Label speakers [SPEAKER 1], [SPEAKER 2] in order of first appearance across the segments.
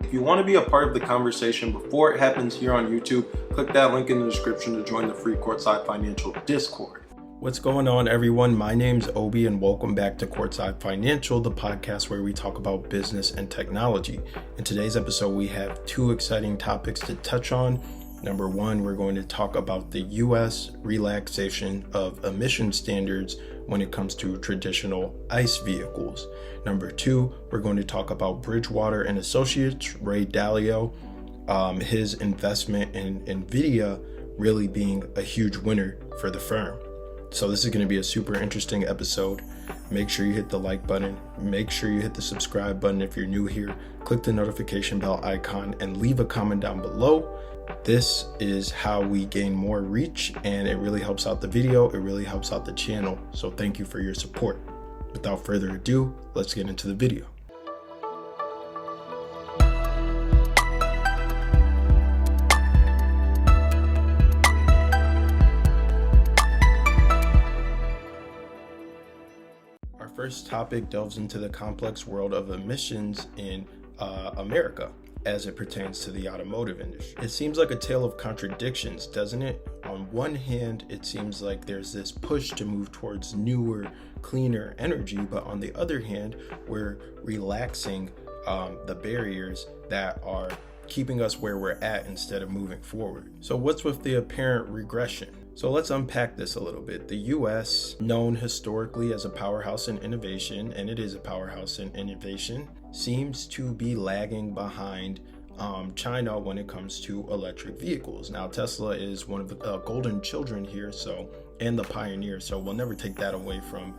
[SPEAKER 1] If you want to be a part of the conversation before it happens here on YouTube, click that link in the description to join the free Courtside Financial Discord. What's going on, everyone? My name's Obi, and welcome back to Courtside Financial, the podcast where we talk about business and technology. In today's episode, we have two exciting topics to touch on. Number one, we're going to talk about the U.S. relaxation of emission standards when it comes to traditional ICE vehicles. Number two, we're going to talk about Bridgewater Associates, Ray Dalio, his investment in Nvidia really being a huge winner for the firm. So this is going to be a super interesting episode. Make sure you hit the like button. Make sure you hit the subscribe button if you're new here. Click the notification bell icon and leave a comment down below. This is how we gain more reach, and it really helps out the video. It really helps out the channel. So thank you for your support. Without further ado, let's get into the video. Our first topic delves into the complex world of emissions in America as it pertains to the automotive industry. It seems like a tale of contradictions, doesn't it? On one hand, it seems like there's this push to move towards newer, cleaner energy, but on the other hand, we're relaxing the barriers that are keeping us where we're at instead of moving forward. So what's with the apparent regression? So let's unpack this a little bit. The US, known historically as a powerhouse in innovation, and it is a powerhouse in innovation, seems to be lagging behind China when it comes to electric vehicles. Now, Tesla is one of the golden children here, and the pioneer, so we'll never take that away from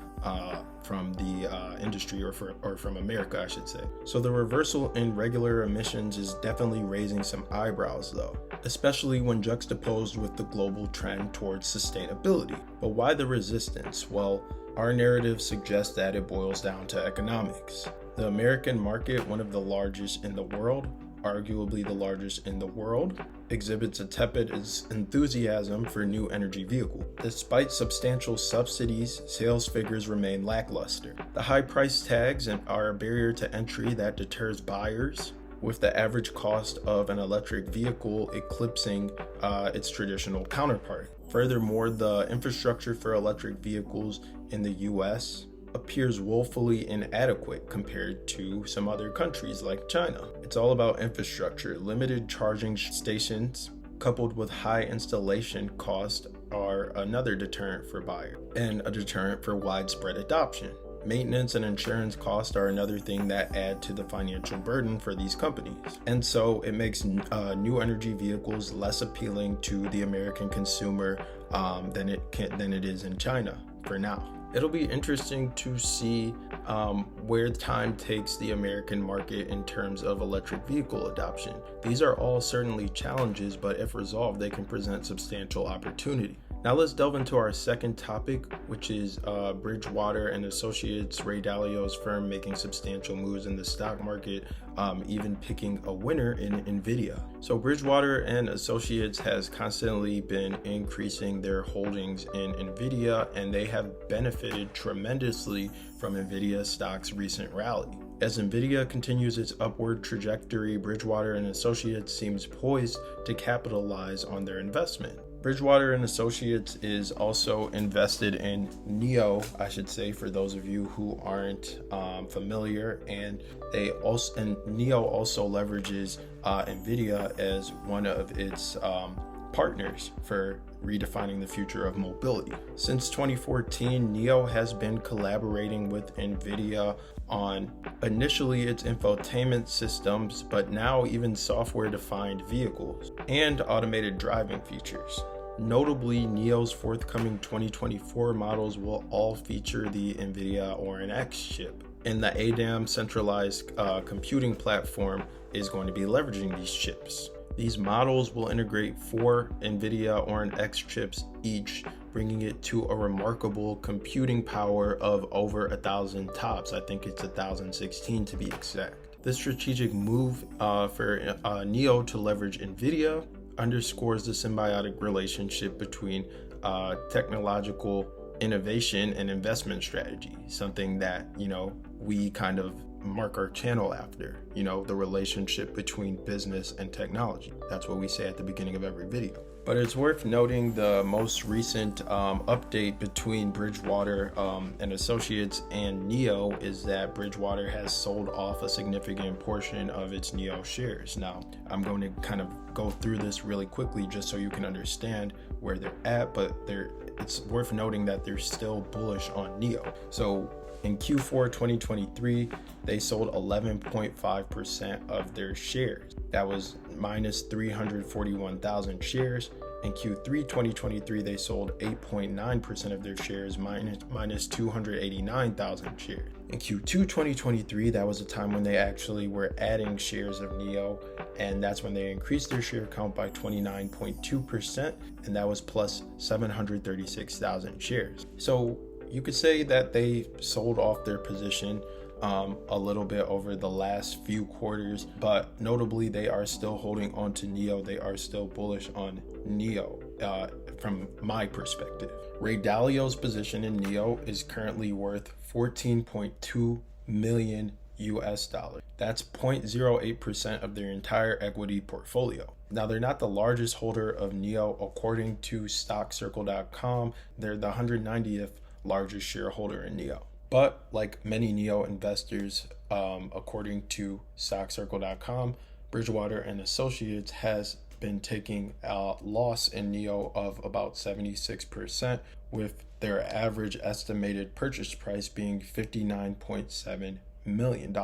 [SPEAKER 1] the industry or from America, I should say. So the reversal in regular emissions is definitely raising some eyebrows, though, especially when juxtaposed with the global trend towards sustainability. But why the resistance? Well, our narrative suggests that it boils down to economics. The American market, one of the largest in the world, arguably the largest in the world, exhibits a tepid enthusiasm for new energy vehicles. Despite substantial subsidies, sales figures remain lackluster. The high price tags are a barrier to entry that deters buyers, with the average cost of an electric vehicle eclipsing its traditional counterpart. Furthermore, the infrastructure for electric vehicles in the US appears woefully inadequate compared to some other countries like China. It's all about infrastructure. Limited charging stations coupled with high installation costs are another deterrent for buyers and a deterrent for widespread adoption. Maintenance and insurance costs are another thing that add to the financial burden for these companies. And so it makes new energy vehicles less appealing to the American consumer than it is in China for now. It'll be interesting to see where time takes the American market in terms of electric vehicle adoption. These are all certainly challenges, but if resolved, they can present substantial opportunity. Now let's delve into our second topic, which is Bridgewater Associates, Ray Dalio's firm, making substantial moves in the stock market, even picking a winner in Nvidia. So Bridgewater Associates has constantly been increasing their holdings in Nvidia, and they have benefited tremendously from Nvidia stock's recent rally. As Nvidia continues its upward trajectory, Bridgewater Associates seems poised to capitalize on their investment. Bridgewater Associates is also invested in NIO, I should say, for those of you who aren't familiar, and NIO also leverages Nvidia as one of its partners for redefining the future of mobility. Since 2014, NIO has been collaborating with Nvidia on initially its infotainment systems, but now even software-defined vehicles and automated driving features. Notably, NIO's forthcoming 2024 models will all feature the Nvidia Orin X chip, and the ADAM centralized computing platform is going to be leveraging these chips. These models will integrate 4 Nvidia Orin X chips each, bringing it to a remarkable computing power of over 1,000 TOPS. I think it's 1,016 to be exact. This strategic move for NIO to leverage Nvidia underscores the symbiotic relationship between technological innovation and investment strategy, something that, we kind of mark our channel after, the relationship between business and technology. That's what we say at the beginning of every video. But it's worth noting the most recent update between Bridgewater and Associates and NIO is that Bridgewater has sold off a significant portion of its NIO shares. Now, I'm going to kind of go through this really quickly just so you can understand where they're at, but it's worth noting that they're still bullish on NIO. So in Q4 2023, they sold 11.5% of their shares. That was minus 341,000 shares. In Q3 2023, they sold 8.9% of their shares, minus 289,000 shares. In Q2 2023, that was a time when they actually were adding shares of NIO, and that's when they increased their share count by 29.2%, and that was plus 736,000 shares. So you could say that they sold off their position a little bit over the last few quarters, but notably they are still holding on to NIO. They are still bullish on NIO from my perspective. Ray Dalio's position in NIO is currently worth 14.2 million US dollars. That's 0.08% of their entire equity portfolio. Now, they're not the largest holder of NIO according to stockcircle.com. They're the 190th largest shareholder in NIO. But like many NIO investors, according to stockcircle.com, Bridgewater and Associates has been taking a loss in NIO of about 76%, with their average estimated purchase price being $59.7 million.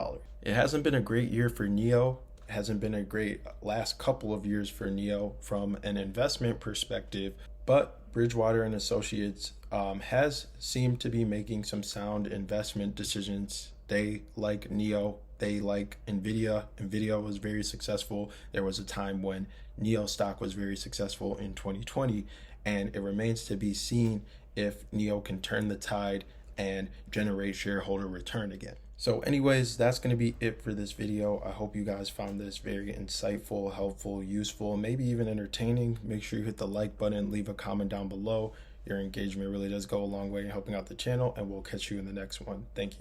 [SPEAKER 1] It hasn't been a great year for NIO. It hasn't been a great last couple of years for NIO from an investment perspective, but Bridgewater and Associates has seemed to be making some sound investment decisions. They like NIO. They like Nvidia. Nvidia was very successful. There was a time when NIO stock was very successful in 2020, and it remains to be seen if NIO can turn the tide and generate shareholder return again. So anyways, that's going to be it for this video. I hope you guys found this very insightful, helpful, useful, maybe even entertaining. Make sure you hit the like button, leave a comment down below. Your engagement really does go a long way in helping out the channel, and we'll catch you in the next one. Thank you.